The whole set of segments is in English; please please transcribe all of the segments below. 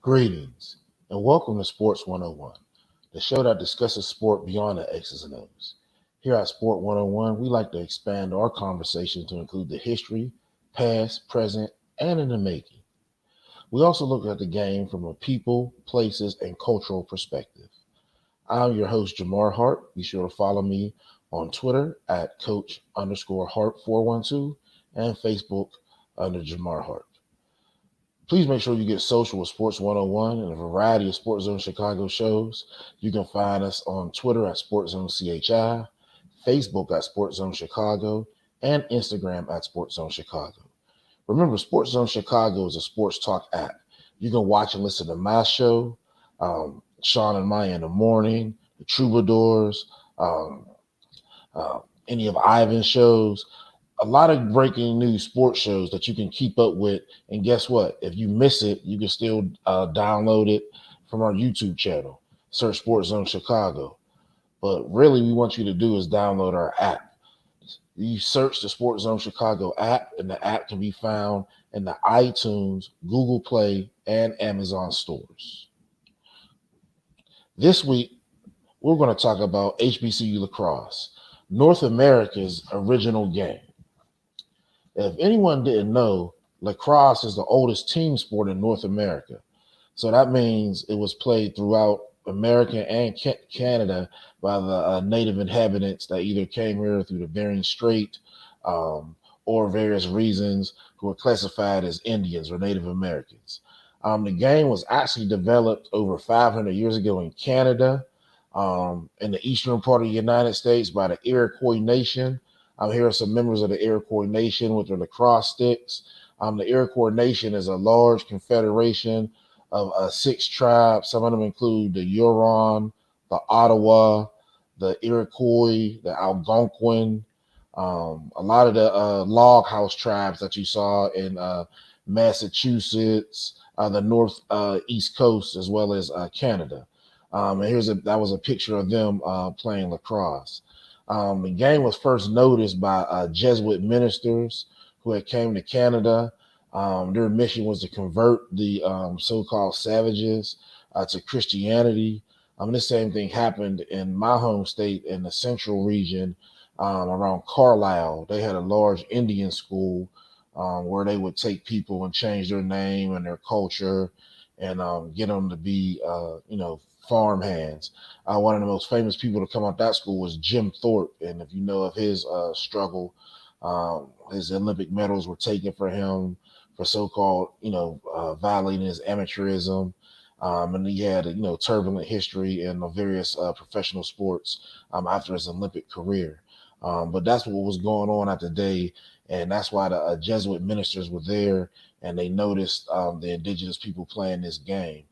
Greetings and welcome to Sports 101, the show that discusses sport beyond the X's and O's. Here at Sport 101, we like to expand our conversation to include the history, past, present, and in the making. We also look at the game from a people, places, and cultural perspective. I'm your host, Jamar Harp. Be sure to follow me on Twitter at Coach_Harp412 and Facebook under Jamar Harp. Please make sure you get social with Sports 101 and a variety of SportsZone Chicago shows. You can find us on Twitter at SportsZone CHI, Facebook at SportsZone Chicago, and Instagram at SportsZone Chicago. Remember, SportsZone Chicago is a sports talk app. You can watch and listen to my show, Sean and Maya in the Morning, the Troubadours, um, any of Ivan's shows. A lot of breaking news sports shows that you can keep up with. And guess what? If you miss it, you can still download it from our YouTube channel. Search Sports Zone Chicago. But really, we want you to do is download our app. You search the Sports Zone Chicago app, and the app can be found in the iTunes, Google Play, and Amazon stores. This week, we're going to talk about HBCU lacrosse, North America's original game. If anyone didn't know, lacrosse is the oldest team sport in North America. So that means it was played throughout America and Canada by the native inhabitants that either came here through the Bering Strait or various reasons who were classified as Indians or Native Americans. The game was actually developed over 500 years ago in Canada, in the eastern part of the United States by the Iroquois Nation. Here are some members of the Iroquois Nation with their lacrosse sticks. The Iroquois Nation is a large confederation of 6 tribes. Some of them include the Huron, the Ottawa, the Iroquois, the Algonquin, a lot of the log house tribes that you saw in Massachusetts, the north east coast, as well as Canada. And that was a picture of them playing lacrosse. The game was first noticed by Jesuit ministers who had came to Canada. Their mission was to convert the so-called savages to Christianity. The same thing happened in my home state in the central region around Carlisle. They had a large Indian school where they would take people and change their name and their culture and get them to be, farm hands. One of the most famous people to come out that school was Jim Thorpe. And if you know of his struggle, his Olympic medals were taken for him for so-called, violating his amateurism. And he had a, turbulent history in various professional sports after his Olympic career. But that's what was going on at the day. And that's why the Jesuit ministers were there and they noticed the indigenous people playing this game.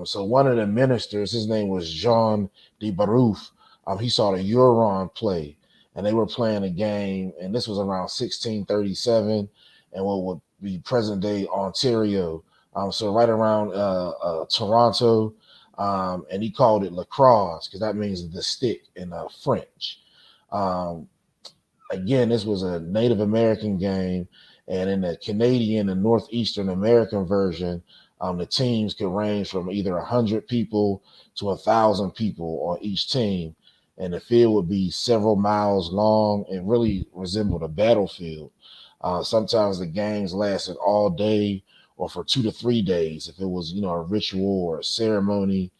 So one of the ministers, his name was Jean de Barouf. He saw the Huron play, and they were playing a game, and this was around 1637, and what would be present-day Ontario. So right around Toronto, and he called it LaCrosse because that means the stick in French. Again, this was a Native American game, and in the Canadian and Northeastern American version, the teams could range from either 100 people to 1,000 people on each team, and the field would be several miles long and really resembled a battlefield. Sometimes the games lasted all day or for 2 to 3 days if it was, a ritual or a ceremony.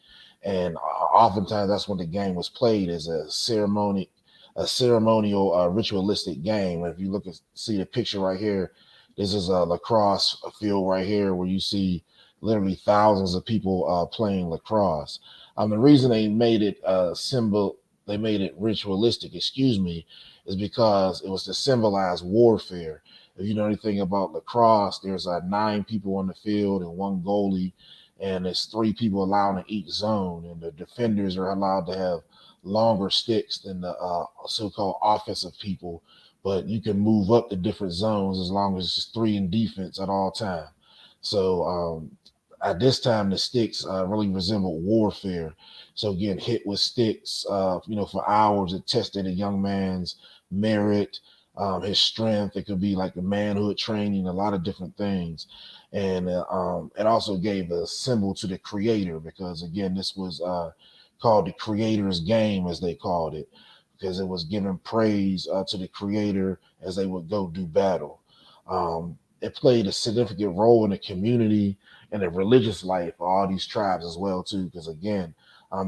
And oftentimes that's when the game was played as a ceremonial ritualistic game. If you see the picture right here, this is a lacrosse field right here where you see literally thousands of people playing lacrosse. The reason they made it ritualistic, is because it was to symbolize warfare. If you know anything about lacrosse, there's 9 people on the field and 1 goalie, and there's 3 people allowed in each zone, and the defenders are allowed to have longer sticks than the so-called offensive people, but you can move up the different zones as long as it's 3 in defense at all time. So at this time, the sticks really resembled warfare. So getting hit with sticks, for hours, it tested a young man's merit. his strength. It could be like the manhood training, a lot of different things. And it also gave a symbol to the creator because, again, this was called the creator's game, as they called it, because it was giving praise to the creator as they would go do battle. It played a significant role in the community and the religious life of all these tribes as well, too, because, again,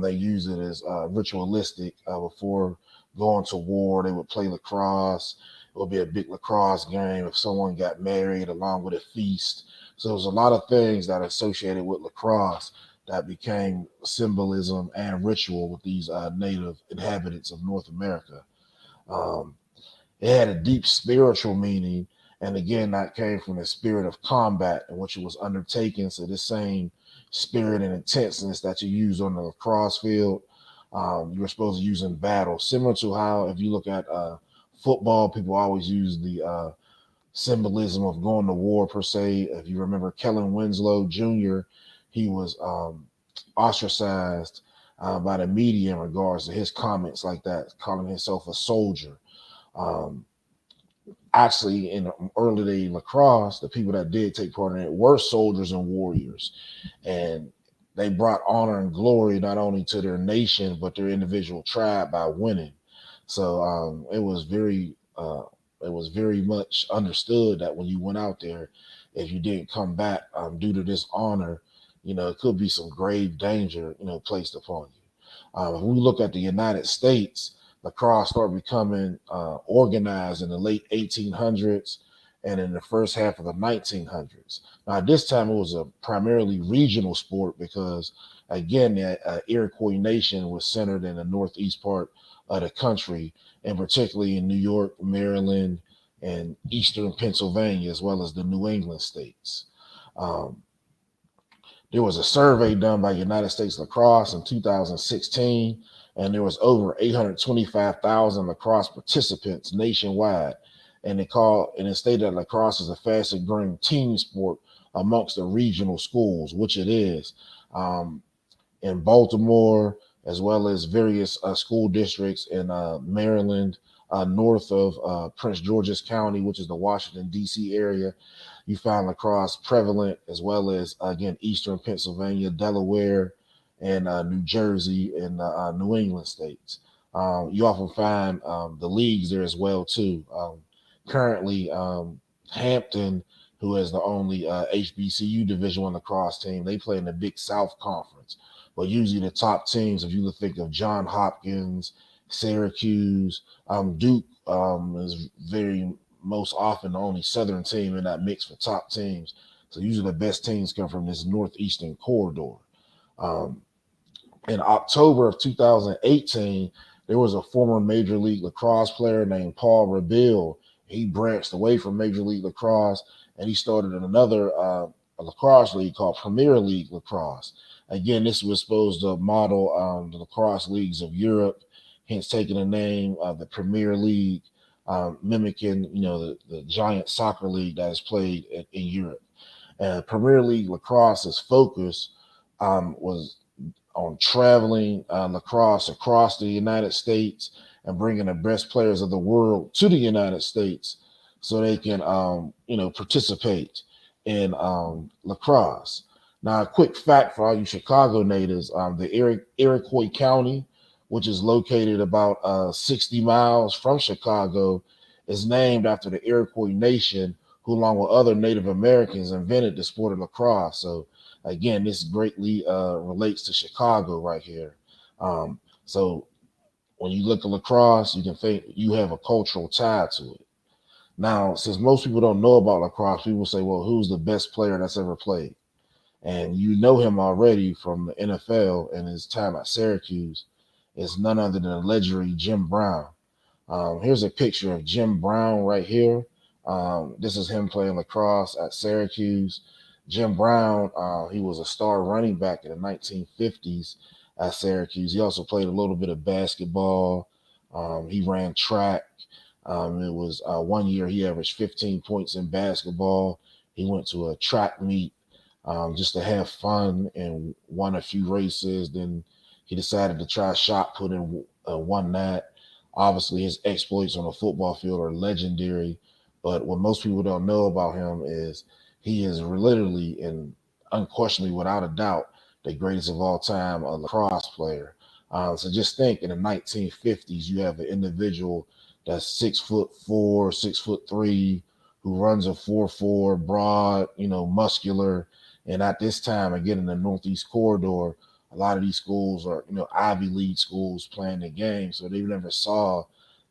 they use it as ritualistic before going to war. They would play lacrosse. It would be a big lacrosse game if someone got married, along with a feast. So there's a lot of things that are associated with lacrosse that became symbolism and ritual with these native inhabitants of North America. Um, it had a deep spiritual meaning, and again, that came from the spirit of combat in which it was undertaken. So this same spirit and intenseness that you use on the lacrosse field, you were supposed to use in battle. Similar to how, if you look at football, people always use the symbolism of going to war per se. If you remember Kellen Winslow Jr., he was ostracized by the media in regards to his comments like that, calling himself a soldier. Um, Actually, in early day lacrosse, the people that did take part in it were soldiers and warriors, and they brought honor and glory not only to their nation but their individual tribe by winning. So it was very much understood that when you went out there, if you didn't come back due to this honor, it could be some grave danger, placed upon you. If we look at the United States, lacrosse started becoming organized in the late 1800s and in the first half of the 1900s. Now, this time it was a primarily regional sport because, again, the Iroquois nation was centered in the northeast part of the country, and particularly in New York, Maryland, and eastern Pennsylvania, as well as the New England states. Um, there was a survey done by United States Lacrosse in 2016, and there was over 825,000 lacrosse participants nationwide. And it stated that lacrosse is the fastest growing team sport amongst the regional schools, which it is. Um, in Baltimore, as well as various school districts in Maryland, north of Prince George's County, which is the Washington, D.C. area. You find lacrosse prevalent, as well as, again, eastern Pennsylvania, Delaware, and New Jersey and New England states. You often find the leagues there as well, too. Currently, Hampton, who is the only HBCU Division I lacrosse team, they play in the Big South Conference. But usually the top teams, if you think of John Hopkins, Syracuse, Duke is very most often the only Southern team in that mix for top teams. So usually the best teams come from this northeastern corridor. Um, in October of 2018, there was a former Major League Lacrosse player named Paul Reveal. He branched away from Major League Lacrosse and he started another a lacrosse league called Premier League Lacrosse. Again, this was supposed to model the lacrosse leagues of Europe, hence taking the name of the Premier League, mimicking the giant soccer league that is played in Europe. Premier League Lacrosse's focus was on traveling lacrosse across the United States and bringing the best players of the world to the United States so they can, participate in lacrosse. Now, a quick fact for all you Chicago natives, the Iroquois County, which is located about 60 miles from Chicago, is named after the Iroquois Nation, who, along with other Native Americans, invented the sport of lacrosse. So, again, this greatly relates to Chicago right here. So when you look at lacrosse, you can think you have a cultural tie to it. Now, since most people don't know about lacrosse, people say, well, who's the best player that's ever played? And you know him already from the NFL and his time at Syracuse. It's none other than the legendary Jim Brown. Here's a picture of Jim Brown right here. This is him playing lacrosse at Syracuse. Jim Brown, he was a star running back in the 1950s at Syracuse. He also played a little bit of basketball. He ran track. It was 1 year he averaged 15 points in basketball. He went to a track meet just to have fun and won a few races. Then he decided to try shot put and won that. Obviously, his exploits on the football field are legendary. But what most people don't know about him is he is literally and unquestionably, without a doubt, the greatest of all time, a lacrosse player. So just think in the 1950s, you have an individual that's 6'4", 6'3", who runs a 4.4, broad, muscular. And at this time, again, in the Northeast corridor, a lot of these schools are, Ivy League schools playing the game. So they never saw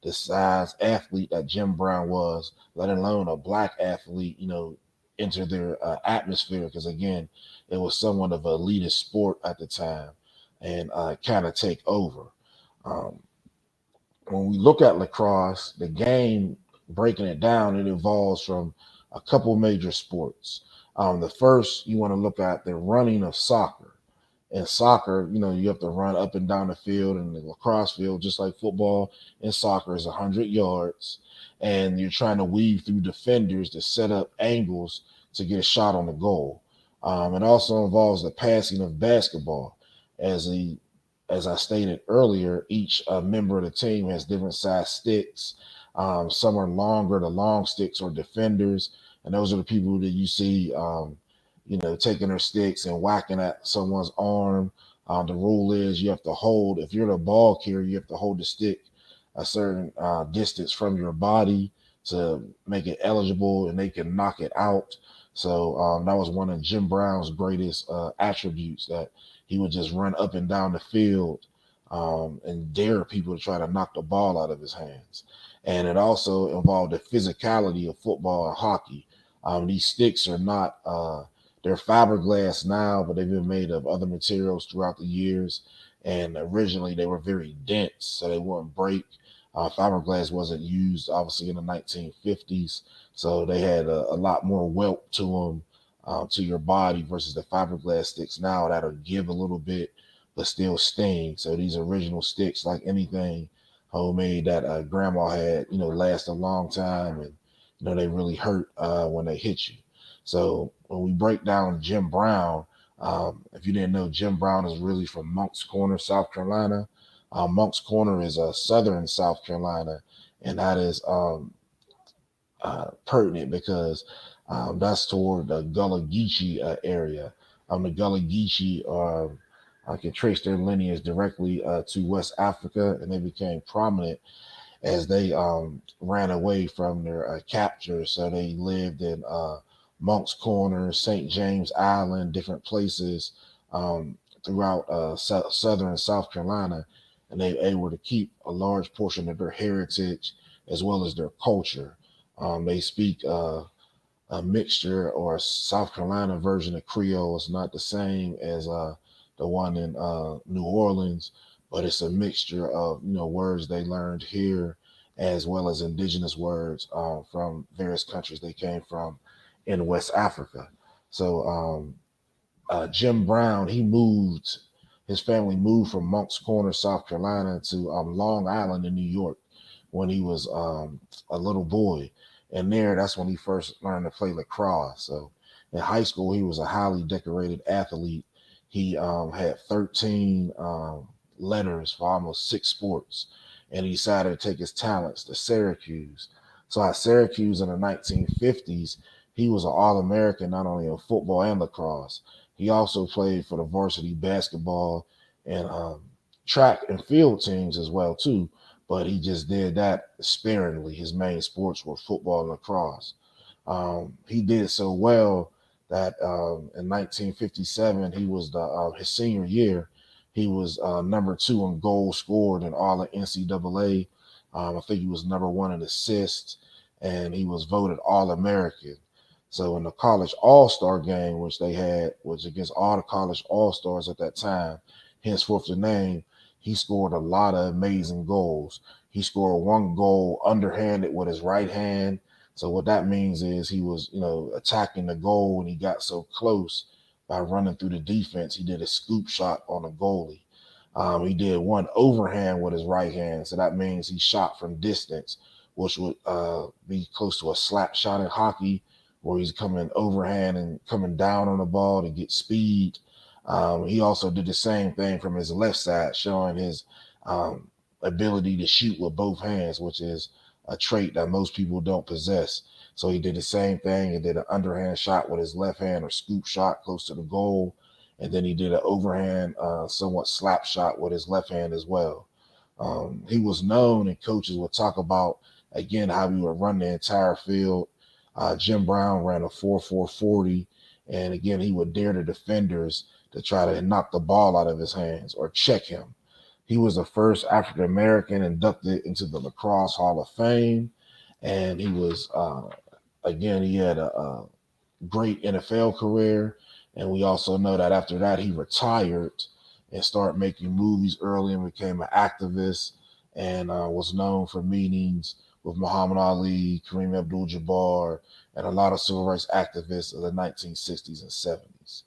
the size athlete that Jim Brown was, let alone a black athlete, enter their atmosphere. Because again, it was somewhat of an elitist sport at the time and kind of take over. Um, when we look at lacrosse, the game, breaking it down, it evolves from a couple major sports. The first, you want to look at the running of soccer. In soccer, you have to run up and down the field, and the lacrosse field, just like football and soccer, is 100 yards. And you're trying to weave through defenders to set up angles to get a shot on the goal. It also involves the passing of basketball. As the as I stated earlier, each member of the team has different size sticks. Some are longer. The long sticks are defenders, and those are the people that you see, taking their sticks and whacking at someone's arm. The rule is you have to hold. If you're the ball carrier, you have to hold the stick a certain distance from your body to make it eligible, and they can knock it out. So that was one of Jim Brown's greatest attributes, that he would just run up and down the field and dare people to try to knock the ball out of his hands. And it also involved the physicality of football and hockey. These sticks are not, they're fiberglass now, but they've been made of other materials throughout the years. And originally they were very dense, so they wouldn't break. Fiberglass wasn't used, obviously, in the 1950s. So they had a lot more welt to them, to your body, versus the fiberglass sticks now that'll give a little bit but still sting. So these original sticks, like anything homemade that grandma had, last a long time, and they really hurt when they hit you. So when we break down Jim Brown, if you didn't know, Jim Brown is really from Moncks Corner, South Carolina. Moncks Corner is southern South Carolina, and that is pertinent because that's toward the Gullah Geechee area. The Gullah Geechee I can trace their lineage directly to West Africa, and they became prominent as they ran away from their captors. So they lived in Moncks Corner, St. James Island, different places throughout southern South Carolina, and they were able to keep a large portion of their heritage as well as their culture. They speak a mixture or a South Carolina version of Creole. It's not the same as the one in New Orleans, but it's a mixture of words they learned here as well as indigenous words from various countries they came from in West Africa. So Jim Brown, his family moved from Moncks Corner, South Carolina, to Long Island in New York when he was a little boy. And that's when he first learned to play lacrosse. So in high school, he was a highly decorated athlete. He had 13 letters for almost 6 sports, and he decided to take his talents to Syracuse. So at Syracuse in the 1950s, he was an All-American not only in football and lacrosse. He also played for the varsity basketball and track and field teams as well too. But he just did that sparingly. His main sports were football and lacrosse. He did so well that in 1957, he was his senior year, he was number 2 in goals scored in all of NCAA. I think he was number 1 in assists, and he was voted All-American. So in the college all-star game, which they had, was against all the college all-stars at that time, henceforth the name, he scored a lot of amazing goals. He scored 1 goal underhanded with his right hand. So what that means is he was, attacking the goal, and he got so close by running through the defense, he did a scoop shot on the goalie. He did 1 overhand with his right hand. So that means he shot from distance, which would be close to a slap shot in hockey, where he's coming overhand and coming down on the ball to get speed. He also did the same thing from his left side, showing his ability to shoot with both hands, which is a trait that most people don't possess. So he did the same thing. He did an underhand shot with his left hand or scoop shot close to the goal. And then he did an overhand, somewhat slap shot with his left hand as well. He was known, and coaches would talk about, again, how he would run the entire field. Jim Brown ran a 4.440. And again, he would dare the defenders to try to knock the ball out of his hands or check him. He was the first African American inducted into the Lacrosse Hall of Fame, and he was again he had a great NFL career, and we also know that after that he retired and started making movies early and became an activist, and was known for meetings with Muhammad Ali, Kareem Abdul-Jabbar, and a lot of civil rights activists of the 1960s and 70s.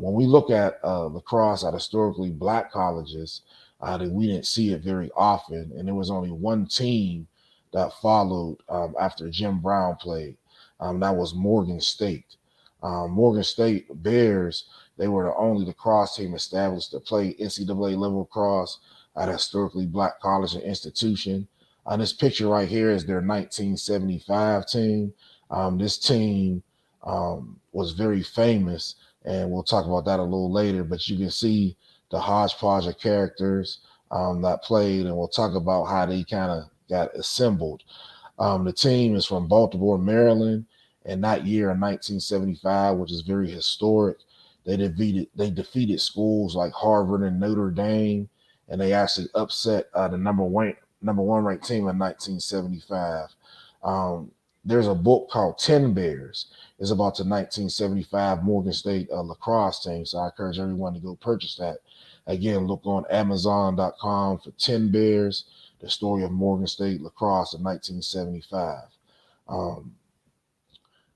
When we look at lacrosse at historically black colleges, we didn't see it very often, and there was only one team that followed after Jim Brown played. That was Morgan State. Morgan State Bears, they were the only lacrosse team established to play NCAA level lacrosse at a historically black college and institution. This picture right here is their 1975 team. This team was very famous, and we'll talk about that a little later, but you can see the hodgepodge of characters that played, and we'll talk about how they kind of got assembled. The team is from Baltimore, Maryland, and that year in 1975, which is very historic, they defeated schools like Harvard and Notre Dame, and they actually upset the number one ranked team in 1975. There's a book called 10 Bears. It's about the 1975 Morgan State lacrosse team, so I encourage everyone to go purchase that. Again, look on Amazon.com for 10 Bears, the story of Morgan State lacrosse in 1975. Um,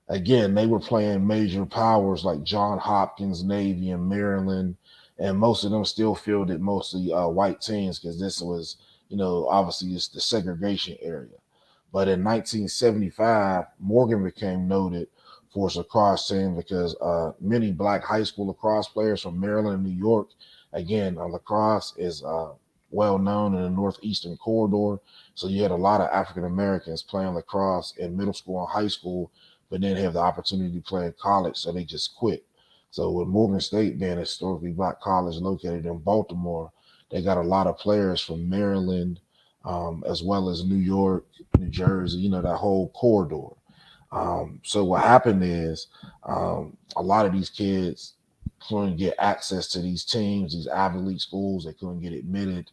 Again, they were playing major powers like Johns Hopkins, Navy, and Maryland, and most of them still fielded mostly white teams because this was, obviously it's the segregation area. But in 1975, Morgan became noted for its lacrosse team because many black high school lacrosse players from Maryland and New York, again, lacrosse is well known in the Northeastern corridor. So you had a lot of African Americans playing lacrosse in middle school and high school, but then have the opportunity to play in college, so they just quit. So with Morgan State being a historically black college located in Baltimore, they got a lot of players from Maryland, as well as New York, New Jersey, that whole corridor. So what happened is a lot of these kids couldn't get access to these teams, these Ivy League schools. They couldn't get admitted.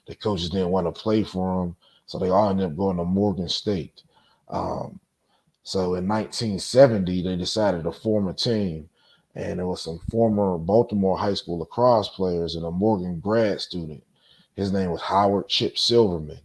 The coaches didn't want to play for them, so they all ended up going to Morgan State. Um, so in 1970, they decided to form a team, and there was some former Baltimore high school lacrosse players and a Morgan grad student. His name was Howard Chip Silverman,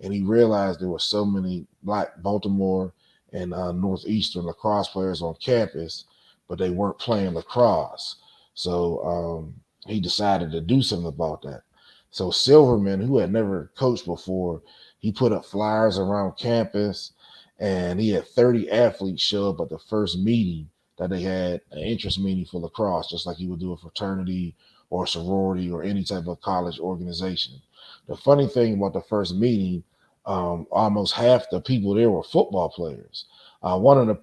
and he realized there were so many black Baltimore and Northeastern lacrosse players on campus, but they weren't playing lacrosse. So he decided to do something about that. So Silverman, who had never coached before, he put up flyers around campus, and he had 30 athletes show up at the first meeting that they had, an interest meeting for lacrosse, just like he would do a fraternity or sorority or any type of college organization. The funny thing about the first meeting, almost half the people there were football players. One of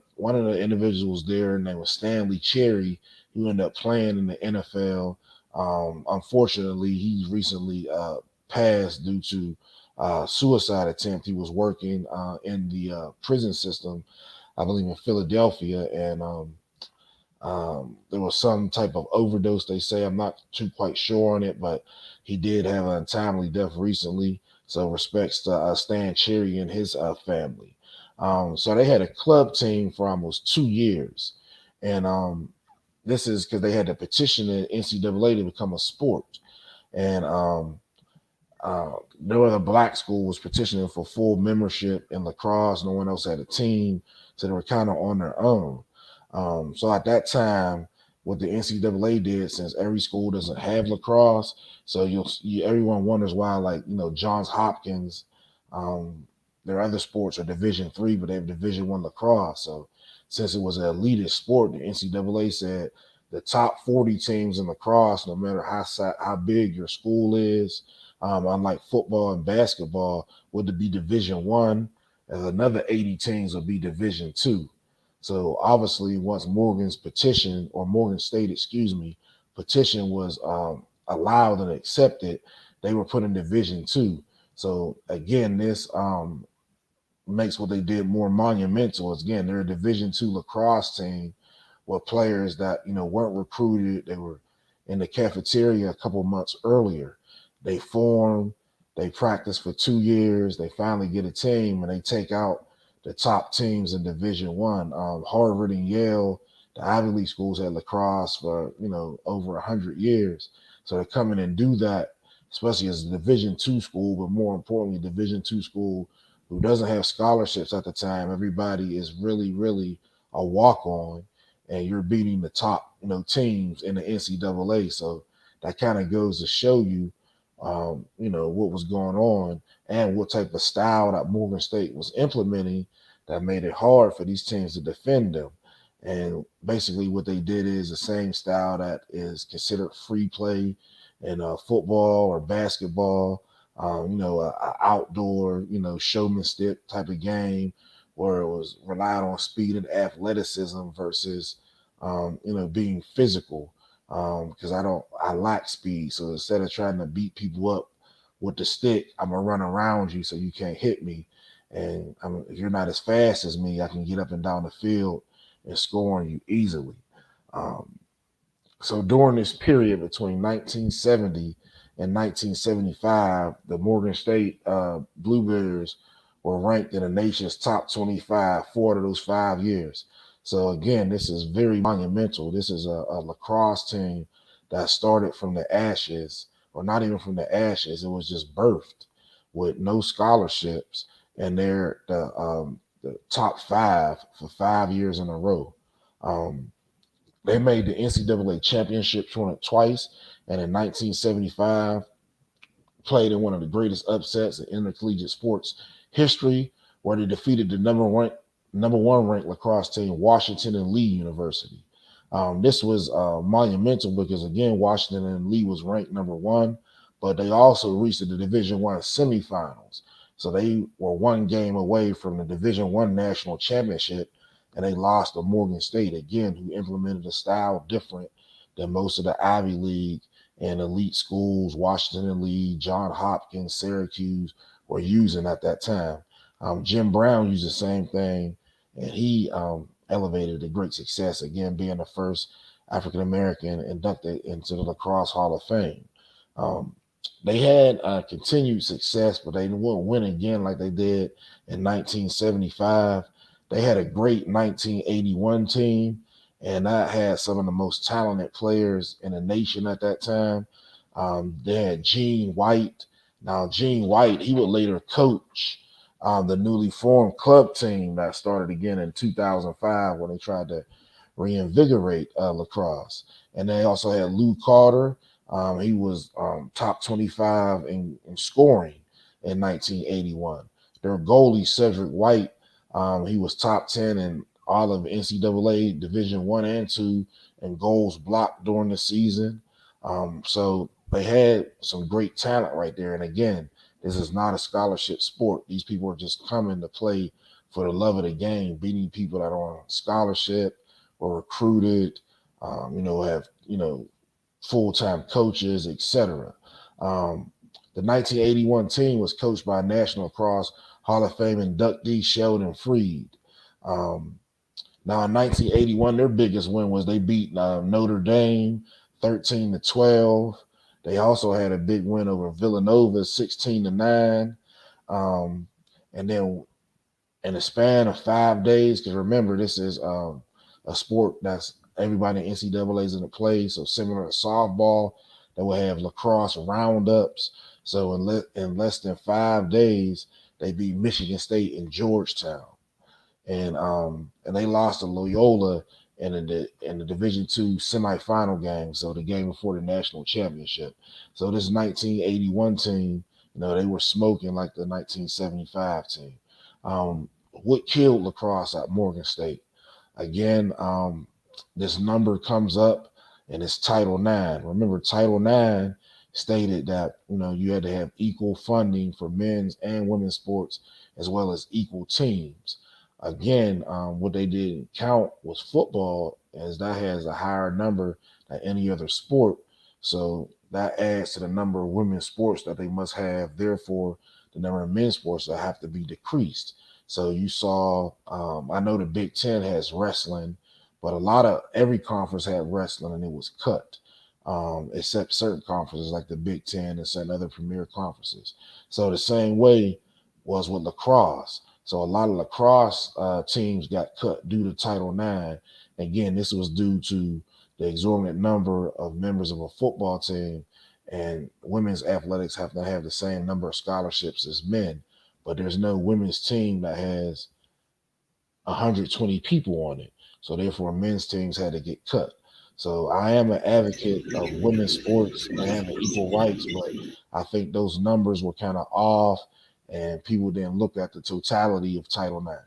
the individuals there named was Stanley Cherry, who ended up playing in the NFL. Unfortunately, he recently passed due to suicide attempt. He was working in the prison system, I believe in Philadelphia, and there was some type of overdose. They say, I'm not too quite sure on it, but he did have an untimely death recently. So respects to Stan Cherry and his family. So they had a club team for almost 2 years, and this is because they had to petition the NCAA to become a sport, and no other black school was petitioning for full membership in lacrosse. No one else had a team, so they were kind of on their own. So at that time, what the NCAA did, since every school doesn't have lacrosse, so everyone wonders why, like Johns Hopkins, their other sports are Division III, but they have Division I lacrosse. So since it was an elitist sport, the NCAA said the top 40 teams in lacrosse, no matter how big your school is, unlike football and basketball, would be Division One, and another 80 teams would be Division Two. So obviously, once Morgan State, excuse me, petition was allowed and accepted, they were put in Division Two. So again, this makes what they did more monumental. Again, they're a Division Two lacrosse team with players that weren't recruited. They were in the cafeteria a couple months earlier. They formed, they practiced for 2 years. They finally get a team, and they take out the top teams in Division One. Harvard and Yale, the Ivy League schools, had lacrosse for over 100 years. So to come in and do that, especially as a Division Two school, but more importantly, Division Two school who doesn't have scholarships at the time. Everybody is really, really a walk on, and you're beating the top, teams in the NCAA. So that kind of goes to show you, what was going on and what type of style that Morgan State was implementing that made it hard for these teams to defend them. And basically, what they did is the same style that is considered free play in football or basketball. A outdoor, showmanship type of game where it was relied on speed and athleticism versus, being physical. Because I lack speed. So instead of trying to beat people up with the stick, I'm gonna run around you so you can't hit me. And if you're not as fast as me, I can get up and down the field and score on you easily. Um, so during this period between 1970 and 1975, the Morgan State Bluebears were ranked in the nation's top 25 4 of those 5 years. So again, this is very monumental. This is a lacrosse team that started from the ashes, or not even from the ashes. It was just birthed with no scholarships, and they're the top five for 5 years in a row. Um, they made the NCAA championship tournament twice, and in 1975, played in one of the greatest upsets in intercollegiate sports history, where they defeated the number one ranked lacrosse team, Washington and Lee University. This was monumental because again, Washington and Lee was ranked number one, but they also reached the Division One semifinals. So they were one game away from the Division One national championship, and they lost to Morgan State again, who implemented a style different than most of the Ivy League and elite schools, Washington and Lee, John Hopkins, Syracuse, were using at that time. Jim Brown used the same thing, and he elevated to great success, again, being the first African American inducted into the Lacrosse Hall of Fame. Um, they had continued success, but they wouldn't win again like they did in 1975. They had a great 1981 team, and that had some of the most talented players in the nation at that time. They had Gene White. Now, Gene White, he would later coach the newly formed club team that started again in 2005 when they tried to reinvigorate lacrosse. And they also had Lou Carter. He was top 25 in scoring in 1981. Their goalie, Cedric White, he was top 10 in all of NCAA Division One and Two and goals blocked during the season. So they had some great talent right there. And again, this is not a scholarship sport. These people are just coming to play for the love of the game, beating people that are on scholarship or recruited, have, full-time coaches, etc. The 1981 team was coached by National Lacrosse Hall of Fame inductee Sheldon Freed. Um, Now in 1981, their biggest win was they beat Notre Dame 13-12. They also had a big win over Villanova 16-9. Um, and then in a span of 5 days, because remember, this is a sport that's everybody in NCAA is in the play, so similar to softball, they will have lacrosse roundups. So in less than 5 days, they beat Michigan State in Georgetown, and they lost to Loyola in the Division Two semifinal game, so the game before the national championship. So this 1981 team, they were smoking like the 1975 team. What killed lacrosse at Morgan State? Again, this number comes up, and it's Title IX. Remember, Title IX stated that you had to have equal funding for men's and women's sports as well as equal teams. Again, what they didn't count was football, as that has a higher number than any other sport. So that adds to the number of women's sports that they must have. Therefore, the number of men's sports that have to be decreased. So you saw, I know the Big Ten has wrestling, but every conference had wrestling and it was cut, except certain conferences like the Big Ten and certain other premier conferences. So the same way was with lacrosse. So a lot of lacrosse teams got cut due to Title IX. Again, this was due to the exorbitant number of members of a football team, and women's athletics have to have the same number of scholarships as men, but there's no women's team that has 120 people on it. So therefore, men's teams had to get cut. So I am an advocate of women's sports and having equal rights, but I think those numbers were kind of off, and people didn't look at the totality of Title IX.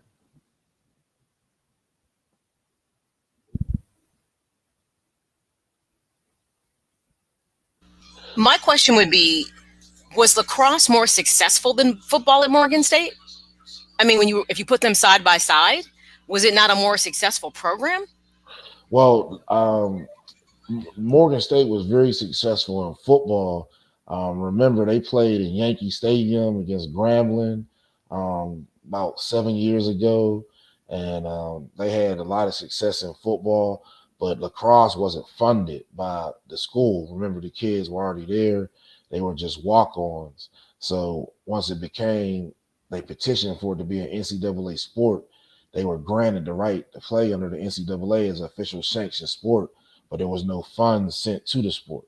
My question would be, was lacrosse more successful than football at Morgan State? I mean, if you put them side by side, was it not a more successful program? Well, Morgan State was very successful in football. Remember, they played in Yankee Stadium against Grambling about 7 years ago, and they had a lot of success in football, but lacrosse wasn't funded by the school. Remember, the kids were already there. They were just walk-ons. So once they petitioned for it to be an NCAA sport, they were granted the right to play under the NCAA as an official sanctioned sport, but there was no funds sent to the sport.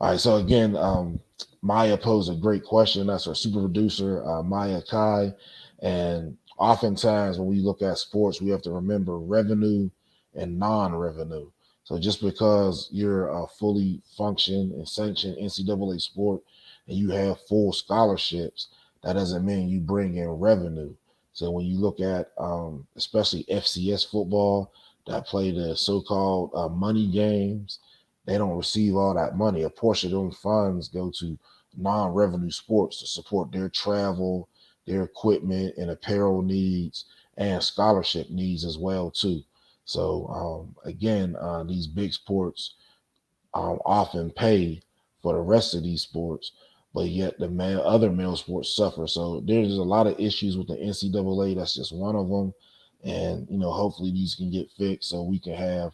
All right, so again, Maya posed a great question. That's our super producer, Maya Kai. And oftentimes when we look at sports, we have to remember revenue and non-revenue. So just because you're a fully functioned and sanctioned NCAA sport and you have full scholarships, that doesn't mean you bring in revenue. So when you look at especially FCS football that play the so-called money games, they don't receive all that money. A portion of those funds go to non-revenue sports to support their travel, their equipment and apparel needs, and scholarship needs as well too. So again, these big sports often pay for the rest of these sports, but yet the other male sports suffer. So there's a lot of issues with the NCAA. That's just one of them. And, hopefully these can get fixed so we can have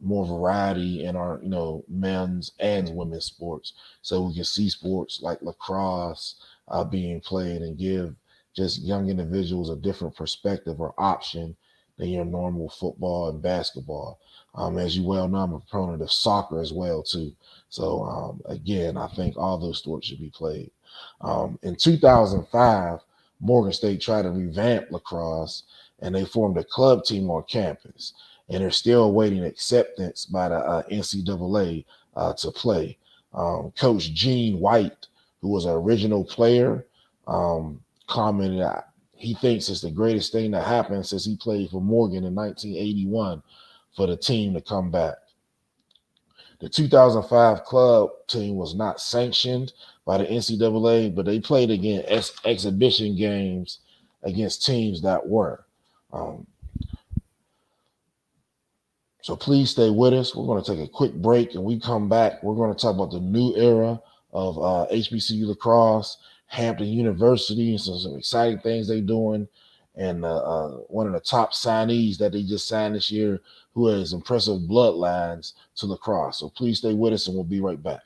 more variety in our, men's and women's sports. So we can see sports like lacrosse being played and give just young individuals a different perspective or option than your normal football and basketball. As you well know, I'm a proponent of soccer as well too. So again, I think all those sports should be played. In 2005, Morgan State tried to revamp lacrosse, and they formed a club team on campus, and they're still awaiting acceptance by the NCAA to play. Coach Gene White, who was an original player, commented that he thinks it's the greatest thing that happened since he played for Morgan in 1981 for the team to come back. The 2005 club team was not sanctioned by the NCAA, but they played again exhibition games against teams that were. So please stay with us. We're going to take a quick break, and we come back. We're going to talk about the new era of HBCU lacrosse, Hampton University, and some exciting things they're doing. And one of the top signees that they just signed this year, who has impressive bloodlines to lacrosse. So please stay with us, and we'll be right back.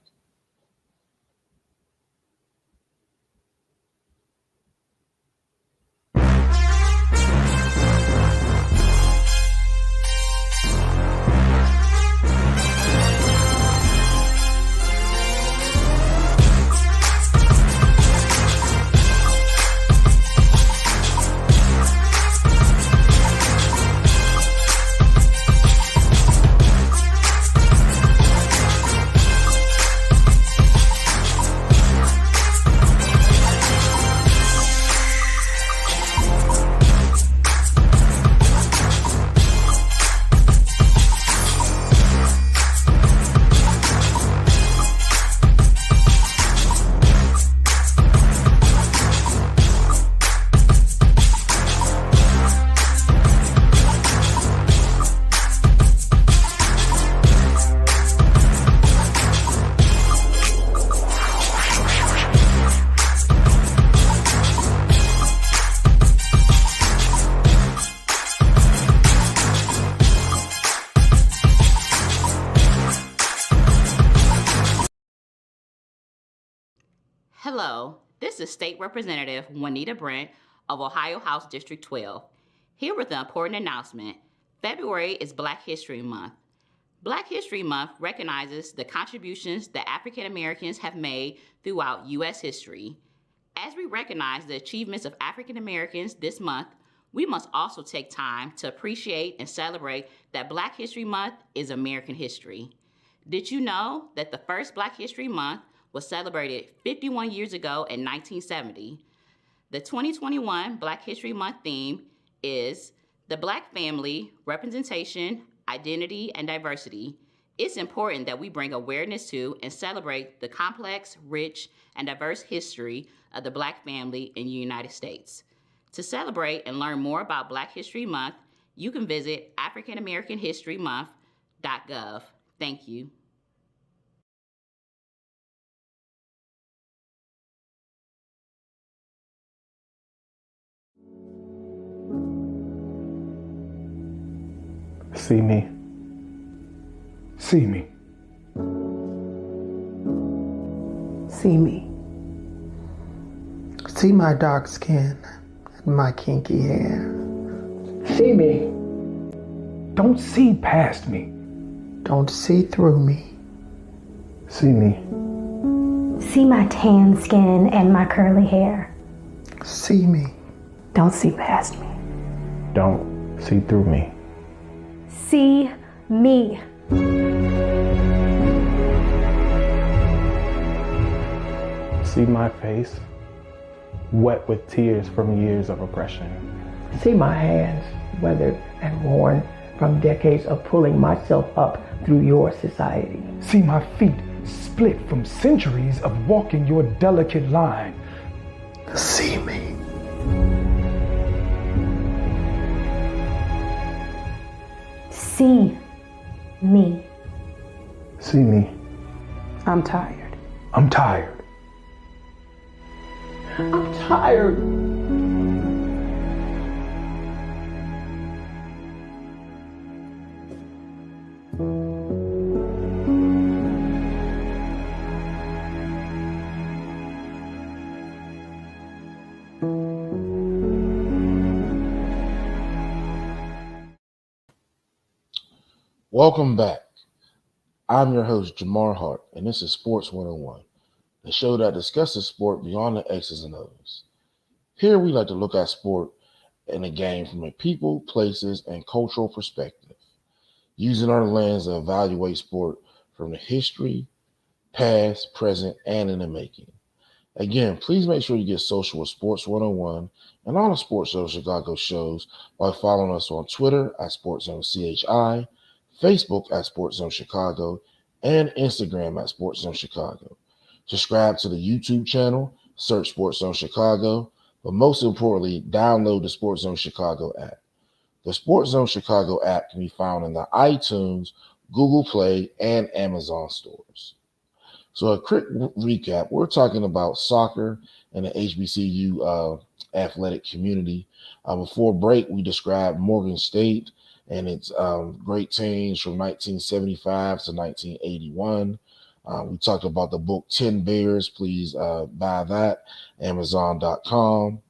Hello, this is State Representative Juanita Brent of Ohio House District 12, here with an important announcement. February is Black History Month. Black History Month recognizes the contributions that African Americans have made throughout U.S. history. As we recognize the achievements of African Americans this month, we must also take time to appreciate and celebrate that Black History Month is American history. Did you know that the first Black History Month was celebrated 51 years ago in 1970? The 2021 Black History Month theme is the Black family, representation, identity, and diversity. It's important that we bring awareness to and celebrate the complex, rich, and diverse history of the Black family in the United States. To celebrate and learn more about Black History Month, you can visit AfricanAmericanHistoryMonth.gov. Thank you. See me. See me. See me. See my dark skin and my kinky hair. See me. Don't see past me. Don't see through me. See me. See my tan skin and my curly hair. See me. Don't see past me. Don't see through me. See me. See my face, wet with tears from years of oppression. See my hands, weathered and worn from decades of pulling myself up through your society. See my feet, split from centuries of walking your delicate line. See me. See me. See me. I'm tired. I'm tired. I'm tired. Welcome back. I'm your host, Jamar Harp, and this is Sports 101, the show that discusses sport beyond the X's and O's. Here we like to look at sport and the game from a people, places, and cultural perspective, using our lens to evaluate sport from the history, past, present, and in the making. Again, please make sure you get social with Sports 101 and all the SportsZone Chicago shows by following us on Twitter at SportsZone CHI, Facebook at SportsZone Chicago, and Instagram at SportsZone Chicago. Subscribe to the YouTube channel, search SportsZone Chicago, but most importantly, download the SportsZone Chicago app. The SportsZone Chicago app can be found in the iTunes, Google Play, and Amazon stores. So a quick recap, we're talking about soccer and the HBCU athletic community. Before break, we described Morgan State and its great teams from 1975 to 1981. We talked about the book 10 Bears. Please buy that, Amazon.com.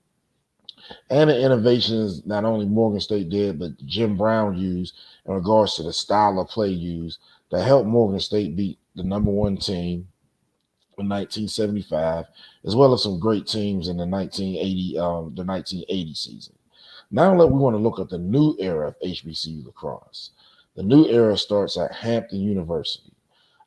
And the innovations not only Morgan State did, but Jim Brown used in regards to the style of play used that helped Morgan State beat the number one team in 1975, as well as some great teams in the 1980 season. Now we want to look at the new era of HBCU lacrosse. The new era starts at Hampton University.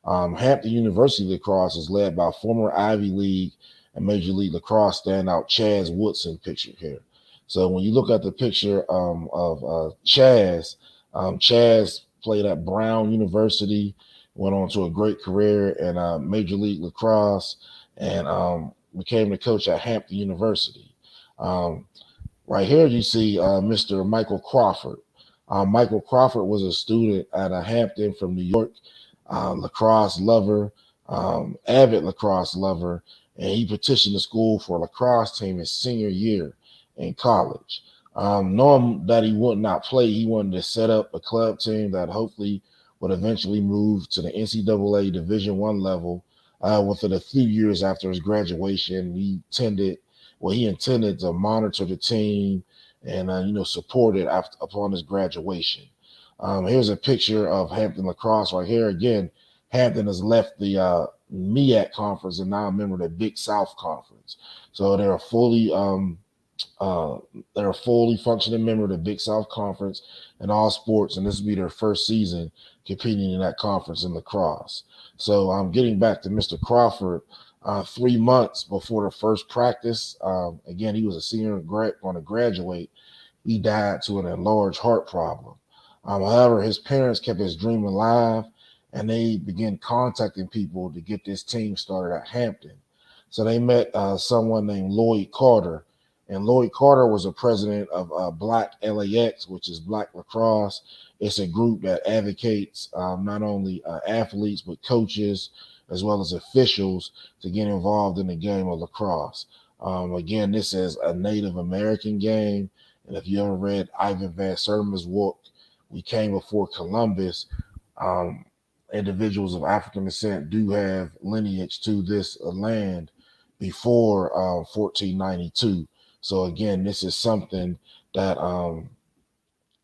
Hampton University lacrosse is led by former Ivy League and Major League Lacrosse standout Chaz Woodson pictured here. So when you look at the picture of Chaz, Chaz played at Brown University, went on to a great career in Major League Lacrosse, and became the coach at Hampton University. Right here, you see Mr. Michael Crawford. Michael Crawford was a student at Hampton from New York, lacrosse lover, avid lacrosse lover, and he petitioned the school for a lacrosse team his senior year in college. Knowing that he would not play, he wanted to set up a club team that hopefully would eventually move to the NCAA Division I level Within a few years after his graduation, he intended to monitor the team and support it upon his graduation. Here's a picture of Hampton LaCrosse right here. Again, Hampton has left the MEAC conference and now a member of the Big South Conference. So they're a fully functioning member of the Big South Conference in all sports, and this will be their first season competing in that conference in lacrosse. So I'm getting back to Mr. Crawford. 3 months before the first practice, again, he was a senior going to graduate. He died to an enlarged heart problem. However, his parents kept his dream alive, and they began contacting people to get this team started at Hampton. So they met someone named Lloyd Carter, and Lloyd Carter was a president of Black LAX, which is Black Lacrosse. It's a group that advocates not only athletes, but coaches, as well as officials to get involved in the game of lacrosse. Again, this is a Native American game. And if you ever read Ivan Van Sertima's book, We Came Before Columbus, individuals of African descent do have lineage to this land before 1492. So again, this is something that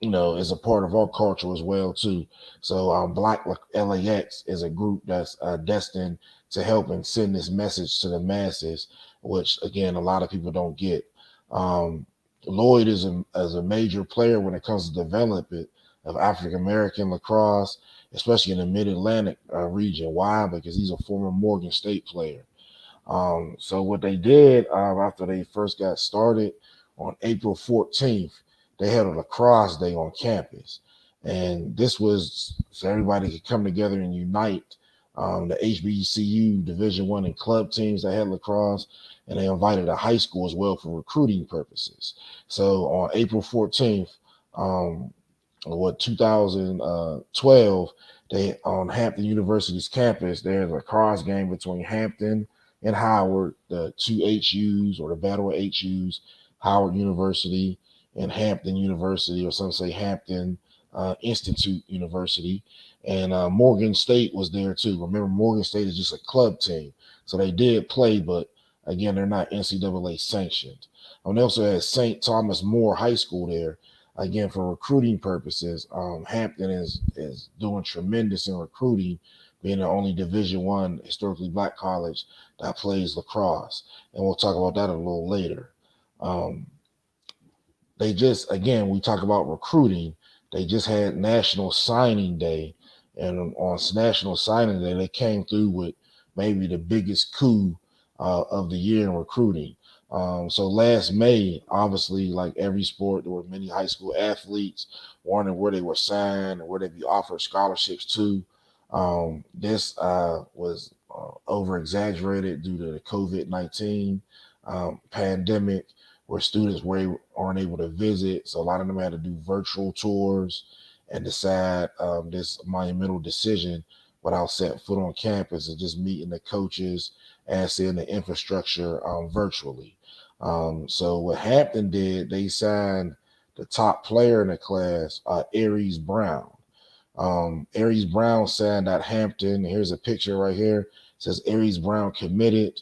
is a part of our culture as well too. So Black LAX is a group that's destined to help and send this message to the masses, which again a lot of people don't get. Lloyd is a major player when it comes to development of African American lacrosse, especially in the Mid-Atlantic region. Why? Because he's a former Morgan State player. So what they did after they first got started on April 14th, they had a lacrosse day on campus. And this was so everybody could come together and unite the HBCU Division I and club teams that had lacrosse, and they invited a high school as well for recruiting purposes. So on April 14th, 2012, they on Hampton University's campus, there's a lacrosse game between Hampton and Howard, the two HUs or the Battle of HUs, Howard University and Hampton University, or some say Hampton Institute University. And Morgan State was there too. Remember, Morgan State is just a club team. So they did play, but again, they're not NCAA sanctioned. They also had St. Thomas More High School there. Again, for recruiting purposes, Hampton is doing tremendous in recruiting, being the only Division I historically Black college that plays lacrosse. And we'll talk about that a little later. We talk about recruiting. They just had National Signing Day. And on National Signing Day, they came through with maybe the biggest coup of the year in recruiting. So last May, obviously, like every sport, there were many high school athletes wondering where they were signed and where they'd be offered scholarships to. This was over exaggerated due to the COVID-19 pandemic, where students aren't able to visit. So a lot of them had to do virtual tours and decide this monumental decision without setting foot on campus and just meeting the coaches and seeing the infrastructure virtually. So what Hampton did, they signed the top player in the class, Aries Brown. Aries Brown signed at Hampton. Here's a picture right here. It says Aries Brown committed.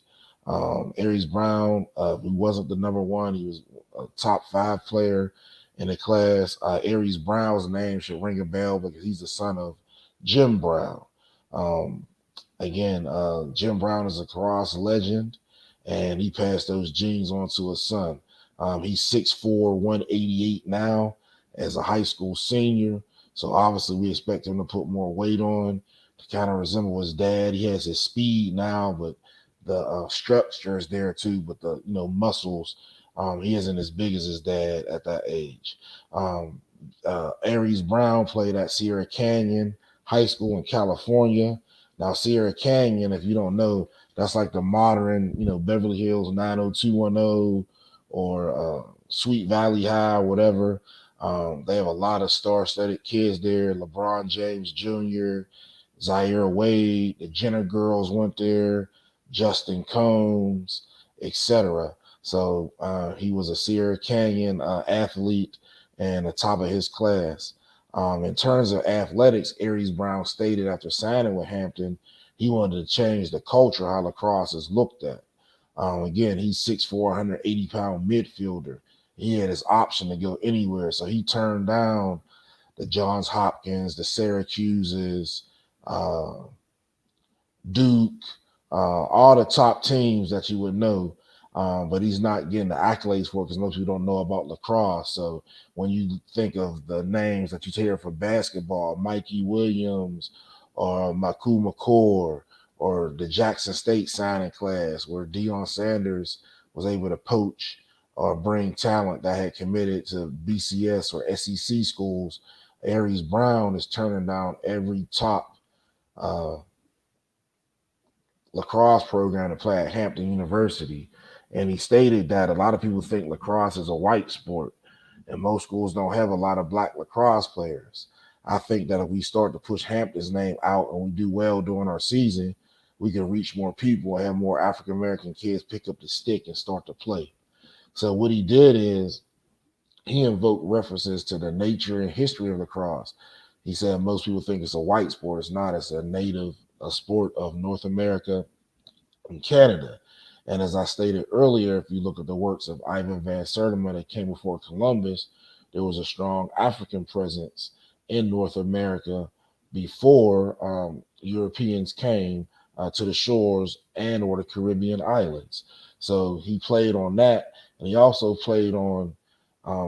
Aries Brown, who wasn't the number one, he was a top 5 player in the class. Aries Brown's name should ring a bell because he's the son of Jim Brown. Jim Brown is a lacrosse legend, and he passed those genes on to his son. He's 6'4", 188 now as a high school senior. So obviously we expect him to put more weight on to kind of resemble his dad. He has his speed now, but the structure is there too. But the muscles, he isn't as big as his dad at that age. Aries Brown played at Sierra Canyon High School in California. Now Sierra Canyon, if you don't know, that's like the modern, Beverly Hills 90210 or Sweet Valley High, whatever. They have a lot of star-studded kids there. LeBron James Jr., Zaire Wade, the Jenner girls went there, Justin Combs, etc. So he was a Sierra Canyon athlete and the top of his class. In terms of athletics, Aries Brown stated after signing with Hampton, He wanted to change the culture, how lacrosse is looked at. Again, he's 6'4", 180-pound midfielder. He had his option to go anywhere, so he turned down the Johns Hopkins, the Syracuses, Duke, all the top teams that you would know, but he's not getting the accolades for it because most people don't know about lacrosse. So when you think of the names that you hear for basketball, Mikey Williams or Maku McCord or the Jackson State signing class where Deion Sanders was able to poach or bring talent that had committed to BCS or SEC schools, Aries Brown is turning down every top lacrosse program to play at Hampton University. And he stated that a lot of people think lacrosse is a white sport and most schools don't have a lot of black lacrosse players. I think that if we start to push Hampton's name out and we do well during our season, we can reach more people and have more African-American kids pick up the stick and start to play. So what he did is he invoked references to the nature and history of lacrosse. He said most people think it's a white sport. It's not. It's a sport of North America and Canada. And as I stated earlier, if you look at the works of Ivan Van Sertima that came before Columbus, there was a strong African presence in North America before Europeans came to the shores and or the Caribbean islands. So he played on that, and he also played on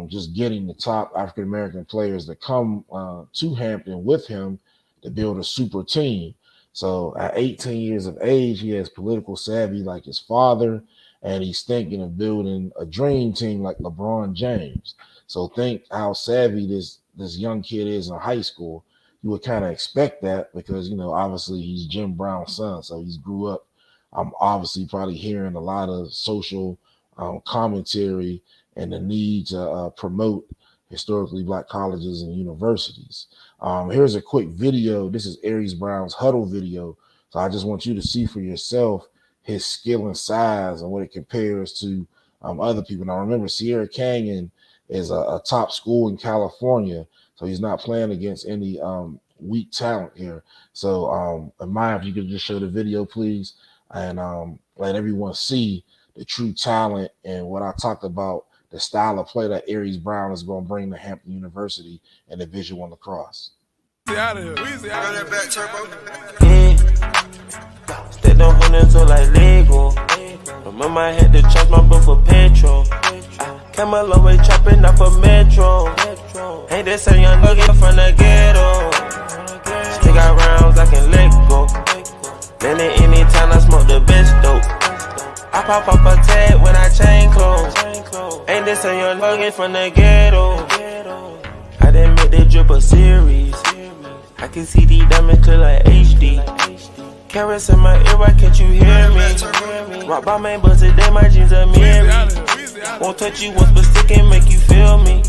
just getting the top African-American players to come to Hampton with him to build a super team. So at 18 years of age, he has political savvy like his father, and he's thinking of building a dream team like LeBron James. So think how savvy this young kid is in high school. You would kind of expect that because, you know, obviously he's Jim Brown's son, so he's grew up obviously probably hearing a lot of social commentary and the need to promote historically black colleges and universities. Here's a quick video. This is Aries Brown's huddle video. So I just want you to see for yourself his skill and size and what it compares to other people. Now remember, Sierra Canyon is a top school in California, so he's not playing against any weak talent here. So Maya, if you could just show the video, please, and let everyone see the true talent and what I talked about, the style of play that Aries Brown is going to bring to Hampton University and Division I lacrosse. Out of here. Weezy out of here. Stay down hundreds so like Lego. Remember I had to charge my boat for petrol. Came a long way chopping up for Metro. Ain't this a young nigga from the ghetto? Still got rounds I can let go. Then at any time I smoke the best dope. I pop up a tag when I chain clothes. Ain't this a young nugget from the ghetto? I didn't make that drip a series. I can see these diamonds clear like HD. Carrots in my ear, why can't you hear me? Rock by main, but today my jeans are mirrored. Won't touch you once, but stick and make you feel me.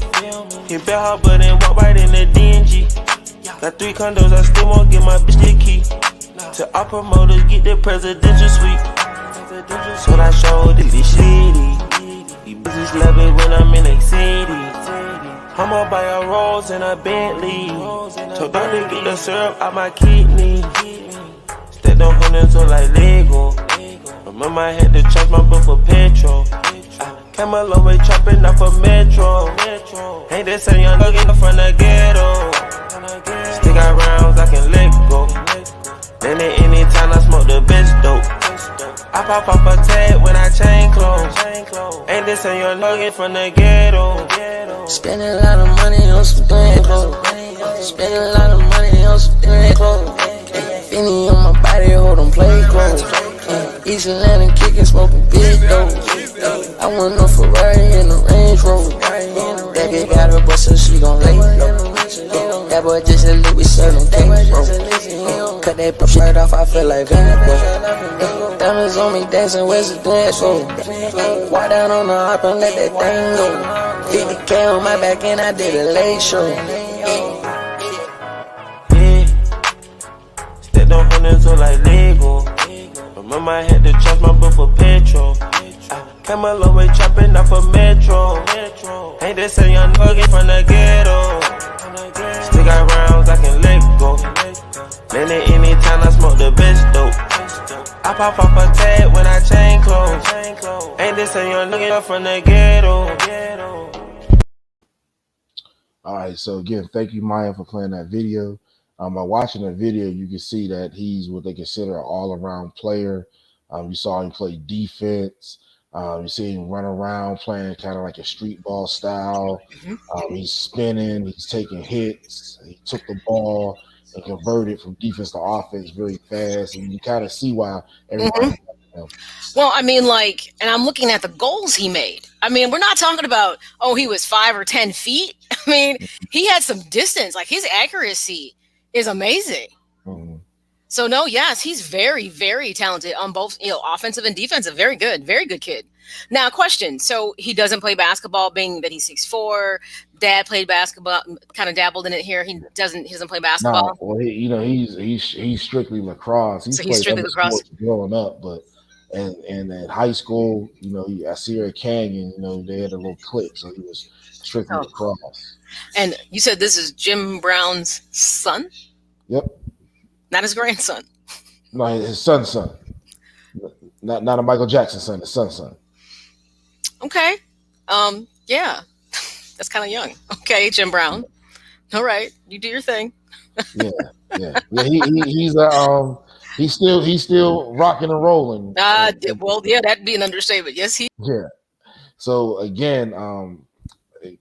Hit back hard, but then walk right in the dingy. Got 3 condos, I still won't get my bitch the key. To our promoters, get the presidential suite. So I showed it, this shitty. These bitches love it when I'm in a city. I'ma buy a Rolls and a Bentley. Told doctor get the syrup out my kidney. Stepped on hundreds so like Lego. Remember I had to charge my boat for petrol. Came a long way chopping up for Metro. Ain't this a young nugget from the ghetto? Still got rounds I can let go. Then at any time I smoke the best dope. I pop up a tag when I chain clothes. Ain't this a young nugget from the ghetto? Spending a lot of money on some grand clothes. Spending a lot of money on some grand clothes. Finny on my body, hold on play clothes. East Atlanta kicking, smoking big dope. I want no Ferrari and a Range Rover. That bitch got her butt so she gon' lay low. That boy just a little bit serving cake, bro. Cut that bitch right off, I feel like Van Gogh. Diamonds on me dancing, where's the dance for? Walk down on the hop and let that thing go. 50K on my back and I did a late show. Stepped on hundreds so like Lego. Remember I had to charge my boat for petrol. Came a long way chopping up for Metro. Ain't this a young nugget from the ghetto? Still got rounds I can let go. Then at any time I smoke the best dope. I pop up a tag when I change clothes. Ain't this a young nigga from the ghetto? All right, so again, thank you, Maya, for playing that video. By watching the video, you can see that he's what they consider an all-around player. You saw him play defense. You see him run around playing kind of like a street ball style. He's spinning. He's taking hits. He took the ball and converted from defense to offense very fast. And you kind of see why everybody liked him. Well, I mean, like, and I'm looking at the goals he made. I mean, we're not talking about, oh, he was 5 or 10 feet. I mean, he had some distance. Like, his accuracy is amazing. Mm-hmm. So, no, yes, he's very, very talented on both, offensive and defensive. Very good kid. Now, question. So he doesn't play basketball, being that he's 6'4". Dad played basketball, kind of dabbled in it here. He doesn't play basketball. No, well, he's strictly lacrosse. So he's strictly lacrosse growing up, but and at high school, I see her at Canyon, they had a little clique, so he was strictly lacrosse. And you said this is Jim Brown's son? Yep. Not his grandson. No, his son's son. Not a Michael Jackson son, his son's son. Okay. Yeah. That's kind of young. Okay, Jim Brown. All right, you do your thing. Yeah. He's still rocking and rolling. Well, yeah, that'd be an understatement. Yes, he. Yeah. So again,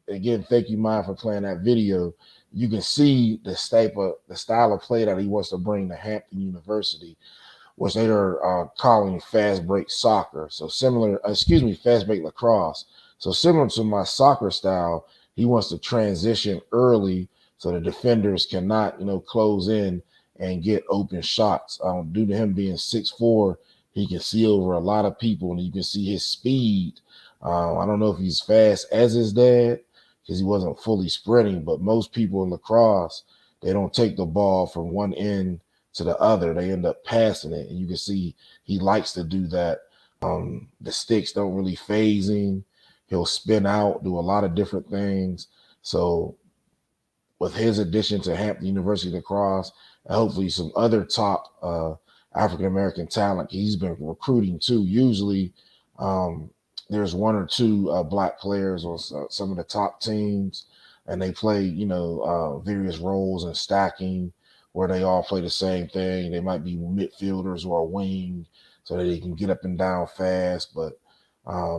thank you, Maya, for playing that video. You can see the style of play that he wants to bring to Hampton University, which they are calling fast break soccer. So fast break lacrosse. So similar to my soccer style, he wants to transition early so the defenders cannot, close in and get open shots. Due to him being 6'4", he can see over a lot of people, and you can see his speed. I don't know if he's fast as his dad because he wasn't fully sprinting, but most people in lacrosse, they don't take the ball from one end to the other. They end up passing it, and you can see he likes to do that. The sticks don't really phase him. He'll spin out, do a lot of different things. So with his addition to Hampton University lacrosse, and hopefully some other top African-American talent, he's been recruiting too. Usually there's one or two black players on some of the top teams, and they play, various roles in stacking where they all play the same thing. They might be midfielders or a wing so that they can get up and down fast, but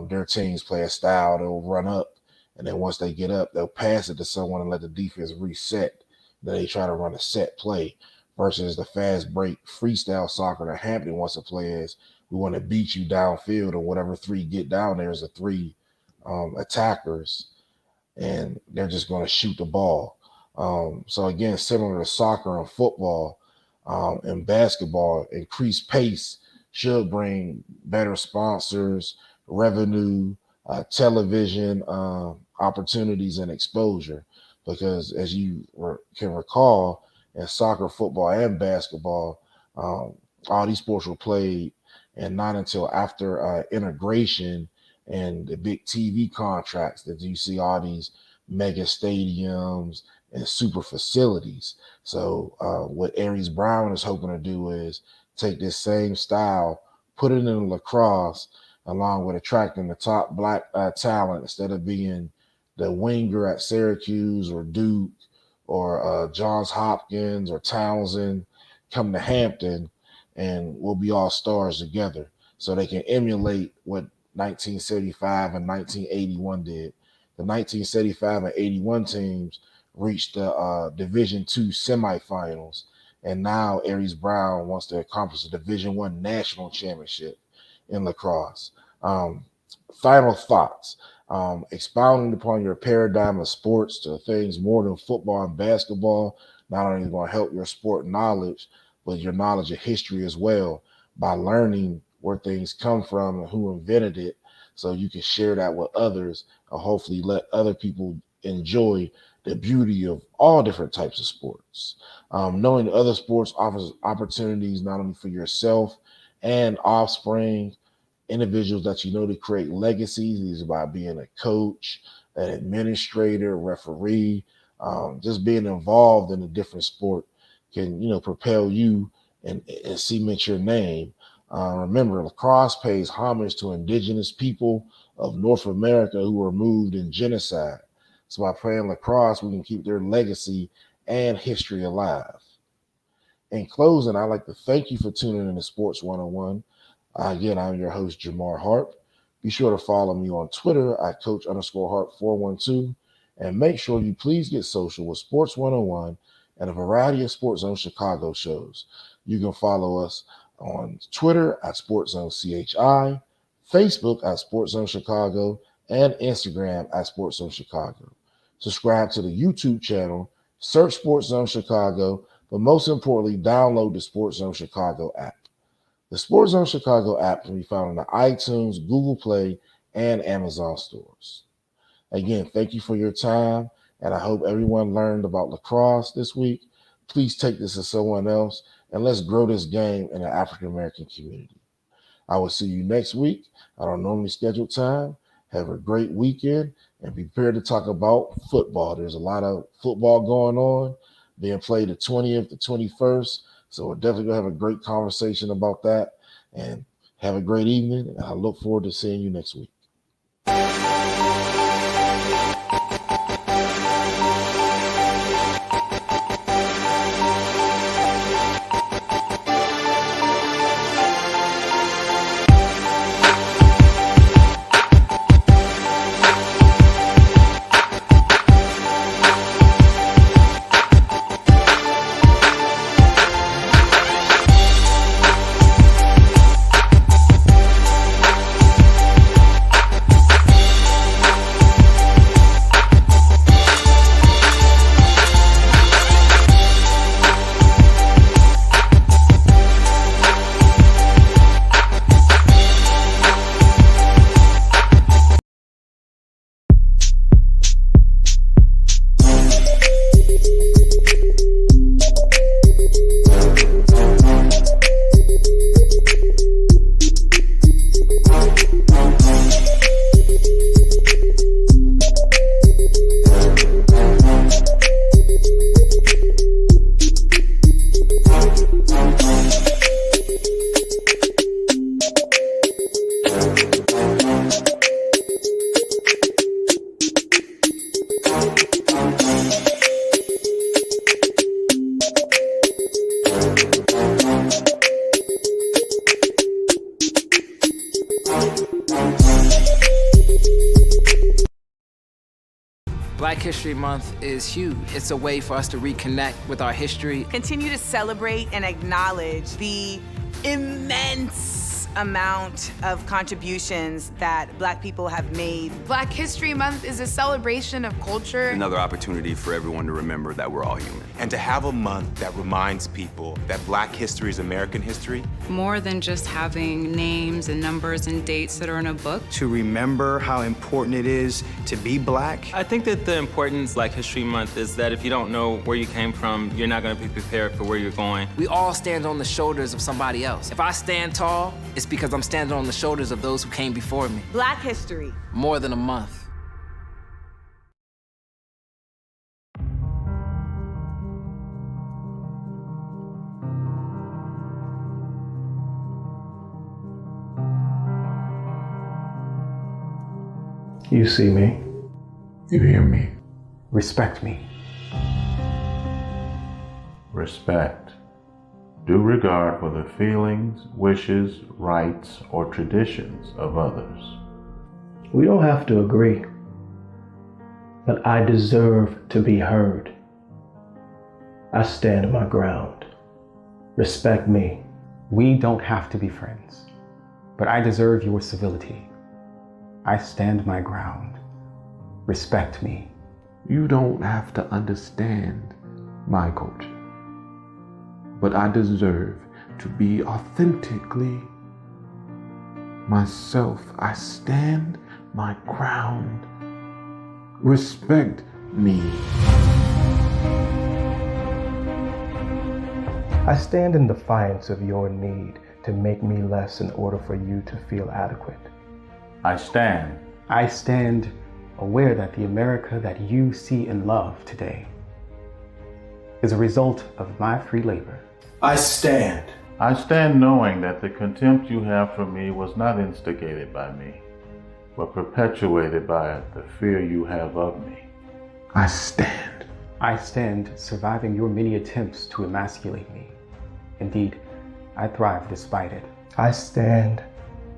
their teams play a style. They'll run up, and then once they get up, they'll pass it to someone and let the defense reset. Then they try to run a set play versus the fast break freestyle soccer that Hampton wants to play is we want to beat you downfield, or whatever three get down there is the three attackers, and they're just going to shoot the ball. So again, similar to soccer and football and basketball, increased pace should bring better sponsors, revenue, television opportunities, and exposure. Because as you can recall, in soccer, football, and basketball, all these sports were played, and not until after integration and the big TV contracts that you see all these mega stadiums and super facilities. So what Aries Brown is hoping to do is take this same style, put it in lacrosse, along with attracting the top black talent instead of being the winger at Syracuse or Duke or Johns Hopkins or Townsend. Come to Hampton and we'll be all stars together, so they can emulate what 1975 and 1981 did. The 1975 and 81 teams reached the Division II semifinals, and now Aries Brown wants to accomplish a Division I national championship in lacrosse. Final thoughts. Expounding upon your paradigm of sports to things more than football and basketball, not only going to help your sport knowledge, but your knowledge of history as well, by learning where things come from and who invented it, so you can share that with others and hopefully let other people enjoy the beauty of all different types of sports. Knowing other sports offers opportunities not only for yourself and offspring, individuals that to create legacies. These are by being a coach, an administrator, referee, just being involved in a different sport can propel you and cement your name. Remember, lacrosse pays homage to indigenous people of North America who were removed in genocide. So by playing lacrosse, we can keep their legacy and history alive. In closing, I'd like to thank you for tuning in to Sports 101. Again, I'm your host, Jamar Harp. Be sure to follow me on Twitter at Coach_Harp412. And make sure you please get social with Sports 101 and a variety of SportsZone Chicago shows. You can follow us on Twitter at SportsZone CHI, Facebook at SportsZone Chicago, and Instagram at SportsZone Chicago. Subscribe to the YouTube channel, search SportsZone Chicago, but most importantly, download the SportsZone Chicago app. The SportsZone Chicago app can be found in the iTunes, Google Play, and Amazon stores. Again, thank you for your time, and I hope everyone learned about lacrosse this week. Please take this to someone else, and let's grow this game in the African-American community. I will see you next week at our normally scheduled time. Have a great weekend, and be prepared to talk about football. There's a lot of football going on, being played the 20th to 21st, so we're definitely going to have a great conversation about that, and have a great evening, and I look forward to seeing you next week. Black History Month is huge. It's a way for us to reconnect with our history. Continue to celebrate and acknowledge the immense amount of contributions that Black people have made. Black History Month is a celebration of culture. Another opportunity for everyone to remember that we're all human. And to have a month that reminds people that Black history is American history. More than just having names and numbers and dates that are in a book. To remember how important it is to be Black. I think that the importance of Black History Month is that if you don't know where you came from, you're not going to be prepared for where you're going. We all stand on the shoulders of somebody else. If I stand tall, it's because I'm standing on the shoulders of those who came before me. Black history. More than a month. You see me. You hear me. Respect me. Respect. Due regard for the feelings, wishes, rights, or traditions of others. We don't have to agree, but I deserve to be heard. I stand my ground. Respect me. We don't have to be friends, but I deserve your civility. I stand my ground. Respect me. You don't have to understand my culture, but I deserve to be authentically myself. I stand my ground. Respect me. I stand in defiance of your need to make me less in order for you to feel adequate. I stand. I stand aware that the America that you see and love today is a result of my free labor. I stand I stand knowing that the contempt you have for me was not instigated by me, but perpetuated by the fear you have of me. I stand. I stand surviving your many attempts to emasculate me. Indeed, I thrive despite it. I stand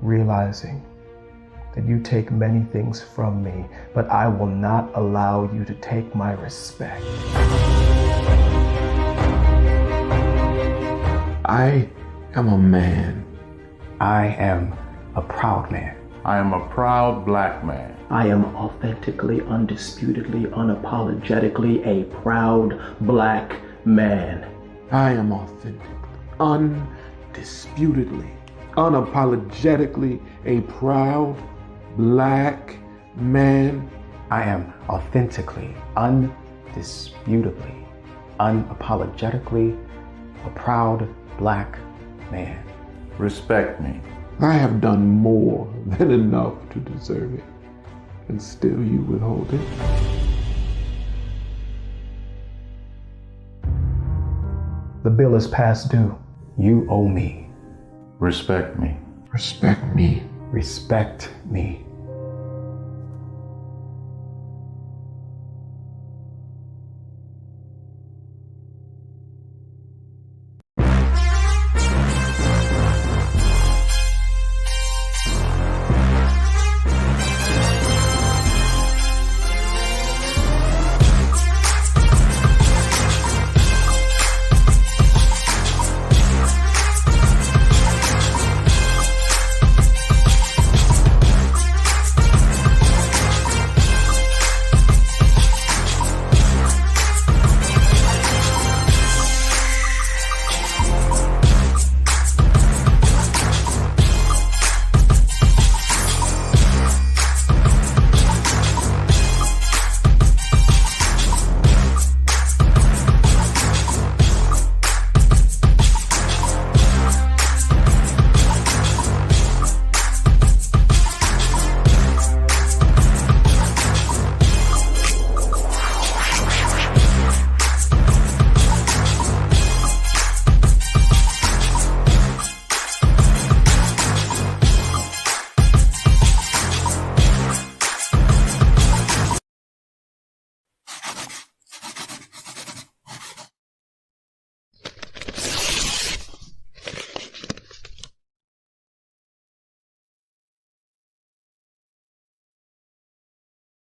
realizing that you take many things from me, but I will not allow you to take my respect. I am a man. I am a proud man. I am a proud black man. I am authentically, undisputedly, unapologetically a proud black man. I am authentic, undisputedly, unapologetically a proud black man. I am authentically, undisputably, unapologetically a proud black man. Respect me. I have done more than enough to deserve it, and still you withhold it. The bill is past due. You owe me. Respect me. Respect me. Respect me.